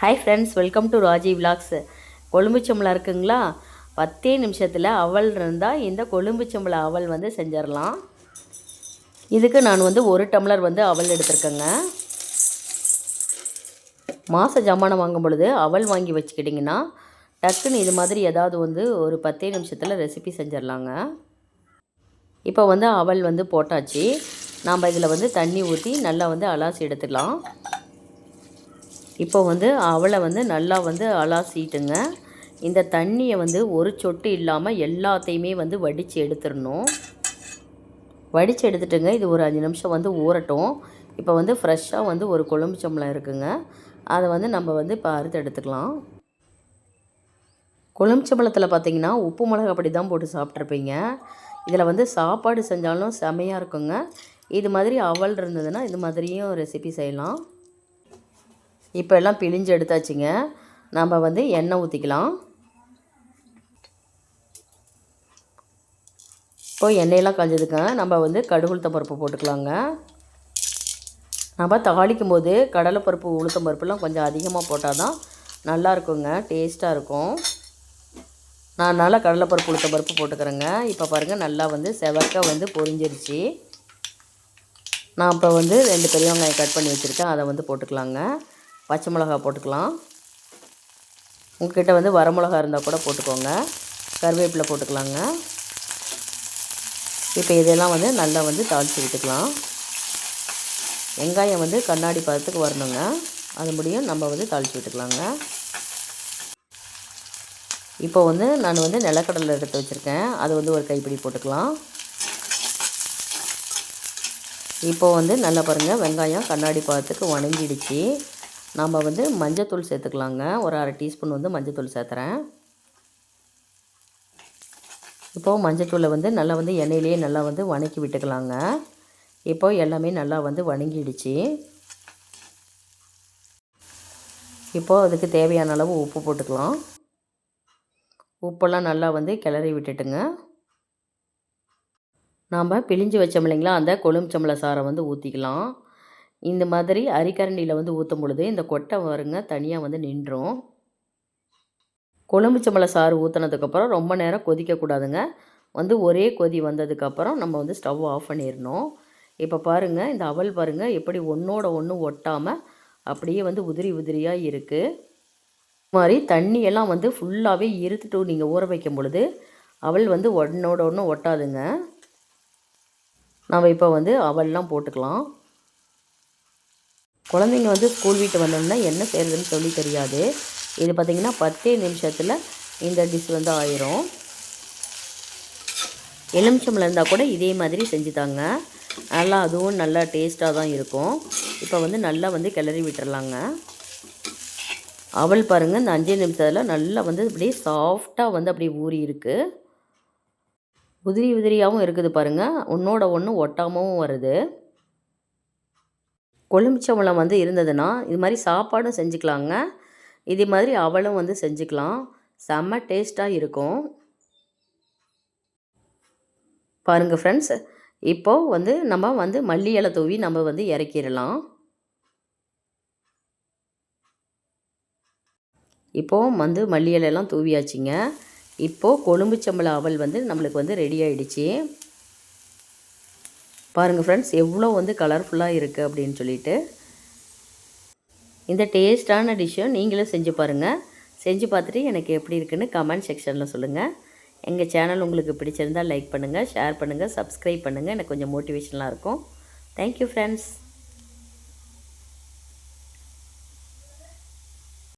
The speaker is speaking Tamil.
Hi friends, welcome to Raji vlogs. Colombo சம்பளம் இருக்குங்களா? 10 நிமிஷத்தில் அவல் இருந்தால் இந்த கொழும்பு சம்பளம் அவல் வந்து செஞ்சிடலாம். இதுக்கு நான் வந்து 1 டம்ளர் வந்து அவல் எடுத்துருக்கேங்க. மாத ஜாமானம் வாங்கும் பொழுது அவல் வாங்கி வச்சுக்கிட்டிங்கன்னா டக்குன்னு இது மாதிரி ஏதாவது வந்து ஒரு 10 நிமிஷத்தில் ரெசிபி செஞ்சிடலாங்க. இப்போ வந்து அவல் வந்து போட்டாச்சு. நாம் இதில் வந்து தண்ணி ஊற்றி நல்லா வந்து அலாசி எடுத்துடலாம். இப்போ வந்து அவலை வந்து நல்லா வந்து அலாசிட்டுங்க. இந்த தண்ணியை வந்து ஒரு சொட்டு இல்லாமல் எல்லாத்தையுமே வந்து வடித்து எடுத்துடணும். வடித்து எடுத்துட்டுங்க இது ஒரு 5 நிமிஷம் வந்து ஊறட்டும். இப்போ வந்து ஃப்ரெஷ்ஷாக வந்து ஒரு கொழும்பு சம்பளம் இருக்குங்க. அதை வந்து நம்ம வந்து இப்போ அறுத்து எடுத்துக்கலாம். கொழும்பு சம்பளத்தில் பார்த்திங்கன்னா உப்பு மிளகா அப்படி தான் போட்டு சாப்பிட்ருப்பீங்க. இதில் வந்து சாப்பாடு செஞ்சாலும் செமையாக இருக்குங்க. இது மாதிரி அவல் இருந்ததுன்னா இது மாதிரியும் ரெசிபி செய்யலாம். இப்போ எல்லாம் பிழிஞ்சு எடுத்தாச்சுங்க. நம்ம வந்து எண்ணெய் ஊற்றிக்கலாம். இப்போ எண்ணெயெல்லாம் காஞ்சதுங்க. நம்ம வந்து கடுகு உளுத்தம் பருப்பு போட்டுக்கலாங்க. நம்ம தாளிக்கும் போது கடலைப்பருப்பு உளுத்தம் பருப்புலாம் கொஞ்சம் அதிகமாக போட்டால் தான் நல்லாயிருக்குங்க, டேஸ்ட்டாக இருக்கும். நான் நல்லா கடலைப்பருப்பு உளுத்தம் பருப்பு போட்டுக்கிறேங்க. இப்போ பாருங்கள் நல்லா வந்து செவக்க வந்து பொரிஞ்சிருச்சு. நான் இப்போ வந்து 2 பெரிய வெங்காயம் கட் பண்ணி வச்சுருக்கேன், அதை வந்து போட்டுக்கலாங்க. பச்சை மிளகா போட்டுக்கலாம். உங்கள்கிட்ட வந்து வரமிளகா இருந்தால் கூட போட்டுக்கோங்க. கருவேப்பிலை போட்டுக்கலாங்க. இப்போ இதெல்லாம் வந்து நல்லா வந்து தாளித்து விட்டுக்கலாம். வெங்காயம் வந்து கண்ணாடி பதத்துக்கு வரணுங்க, அது முடியும் நம்ம வந்து தாளித்து விட்டுக்கலாங்க. இப்போ வந்து நான் வந்து நிலக்கடலை எடுத்து வச்சுருக்கேன், அது வந்து ஒரு கைப்பிடி போட்டுக்கலாம். இப்போ வந்து நல்லா பாருங்கள் வெங்காயம் கண்ணாடி பதத்துக்கு வணங்கிடுச்சு. நாம் வந்து மஞ்சத்தூள் சேர்த்துக்கலாங்க. ஒரு 1/2 டீஸ்பூன் வந்து மஞ்சத்தூள் சேர்த்துறேன். இப்போது மஞ்சத்தூளை வந்து நல்லா வந்து எண்ணெயிலேயே நல்லா வந்து வணக்கி விட்டுக்கலாங்க. இப்போது எல்லாமே நல்லா வந்து வணங்கிடுச்சு. இப்போது அதுக்கு தேவையான அளவு உப்பு போட்டுக்கலாம். உப்பெல்லாம் நல்லா வந்து கிளறி விட்டுட்டுங்க. நாம் பிழிஞ்சு வச்சோம் இல்லைங்களா, அந்த கொழும்பு சம்பள சாறை வந்து ஊற்றிக்கலாம். இந்த மாதிரி அரிக்கரண்டியில் வந்து ஊற்றும் பொழுது இந்த கொட்டை வருங்க தனியாக வந்து நின்றும். கொழும்பு சம்பள சாறு ஊற்றினதுக்கப்புறம் ரொம்ப நேரம் கொதிக்கக்கூடாதுங்க. வந்து ஒரே கொதி வந்ததுக்கப்புறம் நம்ம வந்து ஸ்டவ் ஆஃப் பண்ணிடணும். இப்போ பாருங்கள், இந்த அவல் பாருங்கள் எப்படி ஒன்றோட ஒன்று ஒட்டாமல் அப்படியே வந்து உதிரி உதிரியாக இருக்குது. இது மாதிரி தண்ணியெல்லாம் வந்து ஃபுல்லாகவே இருத்துட்டு நீங்கள் ஊற வைக்கும் பொழுது அவல் வந்து ஒன்றோட ஒன்று ஒட்டாதுங்க. நம்ம இப்போ வந்து அவல்லாம் போட்டுக்கலாம். குழந்தைங்க வந்து ஸ்கூல் விட்டு வந்தோம்னா என்ன செய்கிறதுன்னு சொல்லி தெரியாது. இது பார்த்திங்கன்னா 10 நிமிஷத்தில் இந்த டிஷ் வந்து ஆயிரும். எலுமிச்சம்பழம் இருந்தால் கூட இதே மாதிரி செஞ்சு தாங்க, நல்லா அதுவும் நல்லா டேஸ்ட்டாக தான் இருக்கும். இப்போ வந்து நல்லா வந்து கிளறி விட்டுறலாங்க. அவல் பாருங்கள் இந்த 5 நிமிஷத்தில் நல்லா வந்து அப்படியே சாஃப்டாக வந்து அப்படியே ஊறி இருக்குது. உதிரி உதிரியாகவும் இருக்குது பாருங்கள், ஒன்றோட ஒன்று ஒட்டாமவும் வருது. கொழுமிச்சம்பழம் வந்து இருந்ததுன்னா இது மாதிரி சாப்பாடும் செஞ்சுக்கலாங்க. இதே மாதிரி அவலும் வந்து செஞ்சுக்கலாம், செம்ம டேஸ்ட்டாக இருக்கும். பாருங்கள் ஃப்ரெண்ட்ஸ், இப்போது வந்து நம்ம வந்து மல்லி இலை தூவி நம்ம வந்து இறக்கிடலாம். இப்போது வந்து மல்லி இலையெல்லாம் தூவியாச்சுங்க. இப்போது கொழும்புச்சம்பள அவல் வந்து நம்மளுக்கு வந்து ரெடி ஆகிடுச்சு. பாருங்கள் ஃப்ரெண்ட்ஸ், எவ்வளோ வந்து கலர்ஃபுல்லாக இருக்குது அப்படின்னு சொல்லிட்டு. இந்த டேஸ்ட்டான டிஷ்ஷை நீங்களும் செஞ்சு பாருங்கள். செஞ்சு பார்த்துட்டு எனக்கு எப்படி இருக்குன்னு கமெண்ட் செக்ஷனில் சொல்லுங்கள். எங்கள் சேனல் உங்களுக்கு பிடிச்சிருந்தால் லைக் பண்ணுங்கள், ஷேர் பண்ணுங்கள், சப்ஸ்கிரைப் பண்ணுங்கள். எனக்கு கொஞ்சம் மோட்டிவேஷனலாக இருக்கும். Thank you friends.